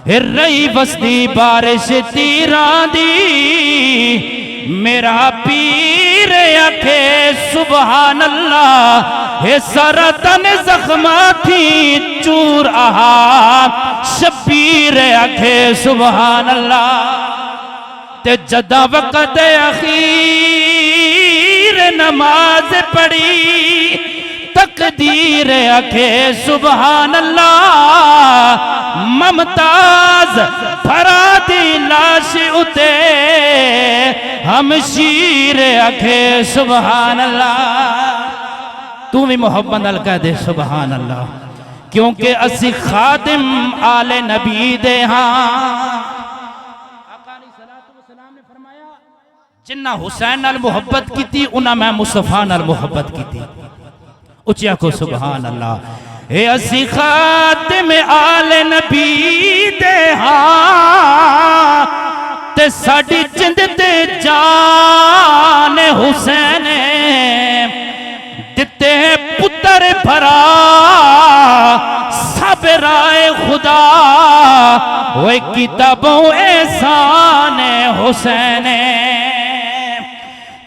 हिर रही बसती बारिश तीरां दी, मेरा पीर आखे सुबहान अल्लाह। हे सारा तन जख्मा थी चूर आहा, शबीर आखे सुबहान अल्लाह। ते जदा वक़्त अखीर नमाज पढ़ी, तकदीर आखे सुबहान अल्लाह। ममताज भरा दी लाश उते, हम शीर आखे सुबहान अल्लाह। तू भी मोहब्बत नाल कह दे सुबहान अल्लाह, क्योंकि असी खादिम आले नबी दे हाँ। जिन्ना हुसैन नाल मुहब्बत की थी, उन्ना मैं मुस्तफा नाल मुहब्बत की थी। उचिया को सुबहान अल्लाह। हे असी खातिम आले नबी दे हाँ, ते साडी जिंद ते जान हुसैन दिते पुत्र भरा सब राय खुदा, वो किताबों एहसान हुसैन।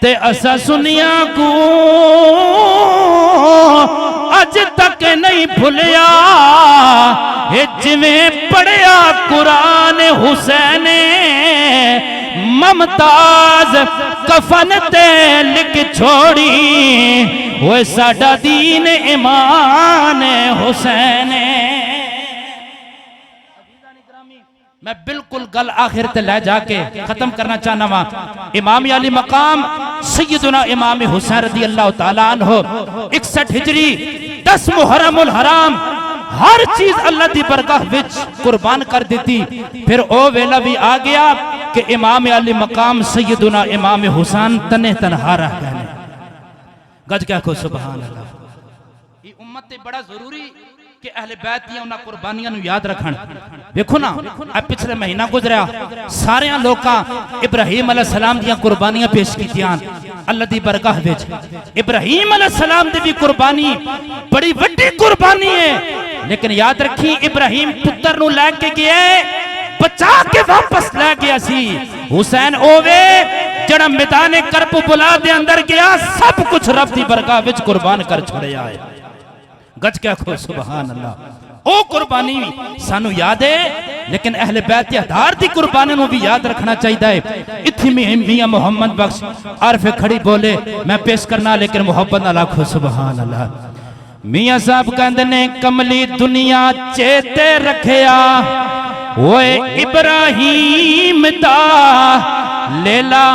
ते असा सुनिया को अज तक नहीं भूलिया, हे जिवें पढ़िया कुरान हुसैन। ममताज कफन ते लिख छोड़ी, वो साडा दीन ईमान हुसैन। मैं बिल्कुल गल आखिर ते ले जाके खत्म करना चाहना वा। इमाम अली मकाम सैयदना इमाम हुसैन रदी अल्लाह तआला अन्हु 61 हिजरी 10 मुहर्रमुल हराम हर चीज अल्लाह दी बरगाह विच कुर्बान कर दी। फिर ओ वेला भी आ गया कि इमाम अली मकाम सैयदना इमाम हुसैन तने तनहा रह गए। गज क्या को सुभान अल्लाह। ये उम्मत ते बड़ा जरूरी कि अहले बैत दी उन्हां कुर्बानियां नूं याद रखण। देखो ना, अब पिछले महीना गुजरिया, सारे लोकां इब्राहिम अलैहिस्सलाम दी कुर्बानियां पेश कीतियां अल्लाह दी बरगाह विच। इब्राहिम अलैहिस्सलाम दी भी कुर्बानी बड़ी वड्डी कुर्बानी है, लेकिन याद रखी इब्राहिम पुत्र नूं लेके गया, बचा के वापस ले गया सी। हुसैन ओवे जड़ा मैदान करबला दे अंदर गया, सब कुछ रब दी बरगाह विच कुर्बान कर छोड़िया है। गज क्या खो सुभान अल्लाह। ओ कुर्बानी सानू याद है, लेकिन अहले बैत हदार दी कुर्बानी नू भी याद रखना चाहिए। इत्थे मियां मोहम्मद बख्श आरफे खड़ी बोले, मैं पेश करना लेकिन मोहब्बत नाल आखो सुभान अल्लाह। मियां साहब कहंदे ने कमली दुनिया चेते रखिया, ओए इब्राहिम दा लेला।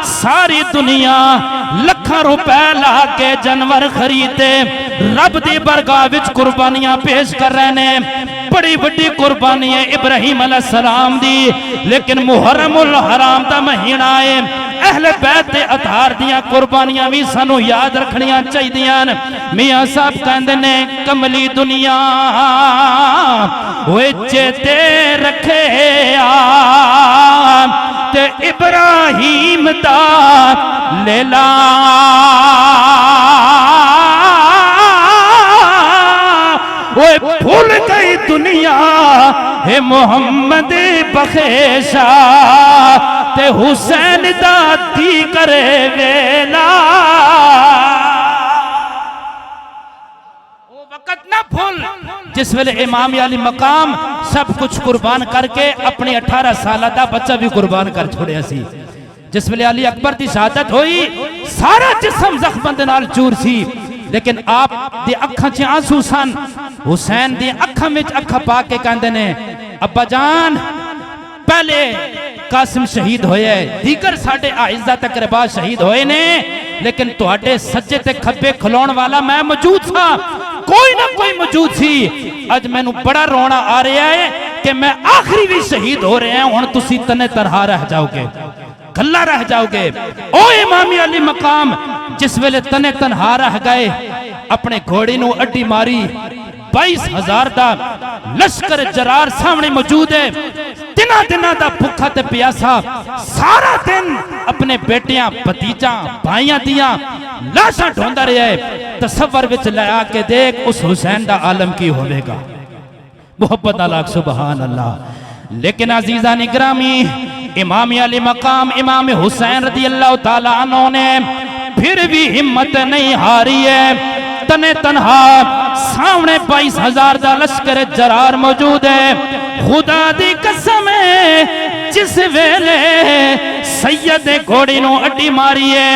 सारी दुनिया लखा रुपए ला के जानवर खरीदे, रब दी बरगाह विच कुर्बानियां पेश कर रहे ने। बड़ी बड़ी कुर्बानी है इब्राहिम अलैहिस्सलाम दी, लेकिन मुहर्रमुल हराम दा महीना है। अहले बैत दे अतार दियां कुर्बानियां भी सानू याद रखनियां चाहिदियां। मियां साहब कहंदे ने कमली दुनिया ओए चेते रखे ते इब्राहिम दा लेला। ओए भूल गई दुनिया हे मोहम्मद बखेशा, ते हुसैन दा दी करे वेला। वो वक़्त ना भूल जिस वेले इमाम अली मकाम सब कुछ कुर्बान करके अपने 18 साल का बच्चा भी कुर्बान कर छोड़िया सी। जिस वेले अली अकबर की शहादत हुई, सारा जिस्म जख्म दे नाल चूर सी, लेकिन आप दे अखां च आंसू सन। हुसैन दी अखां विच अखां पा के कहंदे ने, अब्बा जान पहले कासिम शहीद होए, दीगर साडे आइज़ा तकरबा शहीद होए ने, लेकिन तुहाडे सज्जे ते खब्बे खलोण वाला मैं मौजूद था, कोई ना कोई मौजूद सी। अज मैनू बड़ा रोना आ रहा है कि मैं आखिरी भी शहीद हो रहे हैं, हुण तुसीं तने तनहा रह जाओगे, कल्ला रह जाओगे। ओ इमाम अली मकाम जिस वेले तने तनहा रह गए, अपने घोड़ी नू अड्डी मारी, 22,000 दा लश्कर जरार सामने मौजूद है। तिना दिना दा भुखा ते प्यासा सारा दिन अपने बेटियां भतीजा भाइयां दियां लाशां ढूंढदा रहा है। तसव्वुर विच ले आके देख उस हुसैन दा आलम की होवेगा। मोहब्बत अल्लाह सुभान अल्लाह। लेकिन अजीजा ने गिरामी इमाम अली मकाम इमाम हुसैन रदी अल्लाह ताला अन्हु ने फिर भी हिम्मत नहीं हारी है। तने तनहा सामने 22,000 का लश्कर जरार मौजूद है। खुदा दी कसम है जिस वेले सैयद घोड़ी नो अड्डी मारी है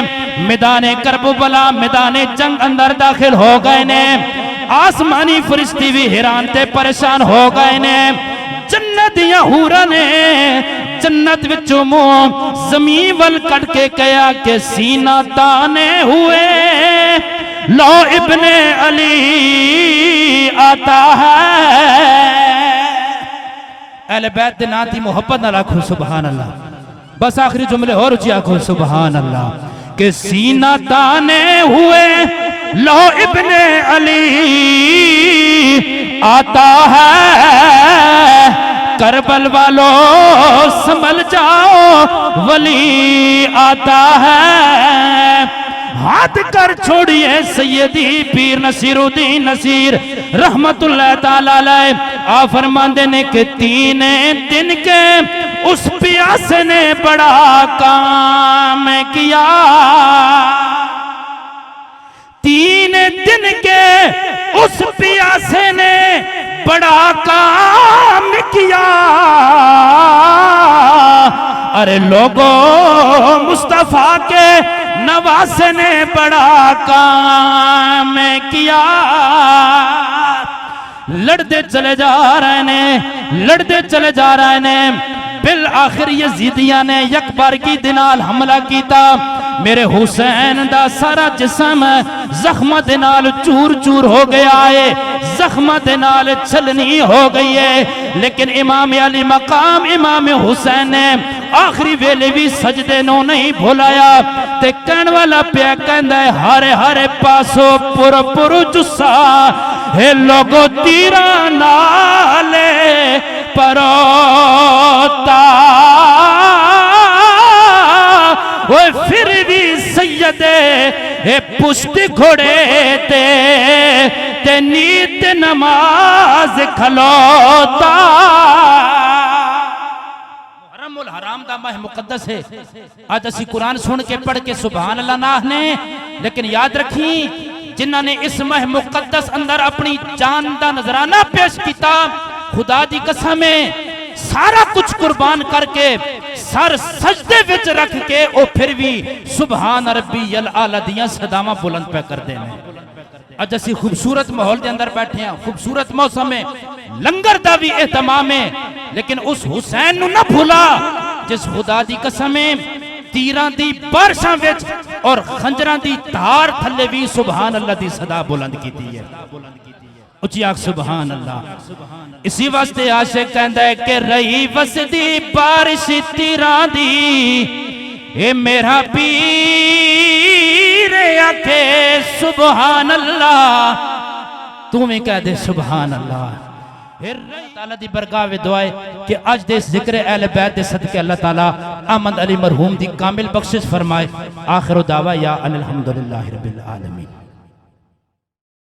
मैदाने करबला मैदाने जंग अंदर दाखिल हो गए ने। आसमानी फरिश्ते भी हैरान ते परेशान हो गए ने। जन्नत दिया हूरा ने जन्नत विचों मुंह जमीन वल कट के कहा के सीना ताने हुए लो इब्ने अली आता है। अहले बैत दे नाम दी मोहब्बत नाल आखो सुभान अल्लाह। बस आखिरी जुमले और ऊंची आखो सुभान अल्लाह के सीना ताने हुए लो इब्ने अली आता है। करबल वालों संभल जाओ वली आता है। हाथ कर छोड़िए सैयदी पीर नसीरुद्दीन नसीर रहमतुल्लाह ताला अलैह। आ फरमाते ने कि 3 दिन के उस प्यासे ने बड़ा काम किया। 3 दिन के उस प्यासे ने बड़ा काम किया। अरे लोगों मुस्तफा के नवासे ने बड़ा काम किया। लड़ते चले जा रहे ने लड़ते चले जा रहे ने। बिल आखिर यजीदिया ने यकबारगी दे नाल हमला किया। मेरे हुसैन दा सारा जिस्म जख्म दे नाल चूर चूर हो गया है। जख्म दे नाल छलनी हो गई है। लेकिन इमाम अली मकाम इमाम हुसैन ने आखिरी वेले भी सजदे नो नहीं भुलाया। ते कहन वाला प्या कहंदा है हरे हरे पासो पुर पुर जुस्सा हे लोगो तीरा नाले परोता। वो फिर भी सैयदे हे पुष्ट घोड़े ते नीत नमाज खलोता। मुहर्रमुल हराम दा माह मुकद्दस है। आज असी कुरान सुन के पढ़ के सुभान अल्लाह ना ने। लेकिन याद रखी जिन्हां ने इस माह मुकद्दस अंदर अपनी जान दा नजराना पेश किया खुदा दी कसम है सारा कुछ कुर्बान करके सर सजदे विच रख के ओ फिर भी सुभान रब्बियल आला दियां सदावां बुलंद पे करदे ने। अज असी खूबसूरत माहौल के अंदर बैठे हैं खूबसूरत मौसम में लंगर का भी एहतमाम है। लेकिन उस हुसैन नू ना भुला जिस खुदा दी कसम है तीरां दी बारिशां विच और खंजरां दी धार थल्ले भी सुभान अल्लाह दी सदा बुलंद कीती है। उची आख सुभान अल्लाह। इसी वास्ते आशिक कहंदा है कि रही वसदी बारिश तीरां दी ए मेरा पीर आखे सुभान अल्लाह। तू भी कह दे सुभान अल्लाह। ताला दी बरगाह वे दुआ है कि आज दे जिक्र अहले बैत दे सदके अल्लाह ताला अहमद अली मरहूम दी कामिल बख्शिश फरमाए। आखिर दावा या अनिल हम्दुलिल्लाहि रब्बिल आलमीन।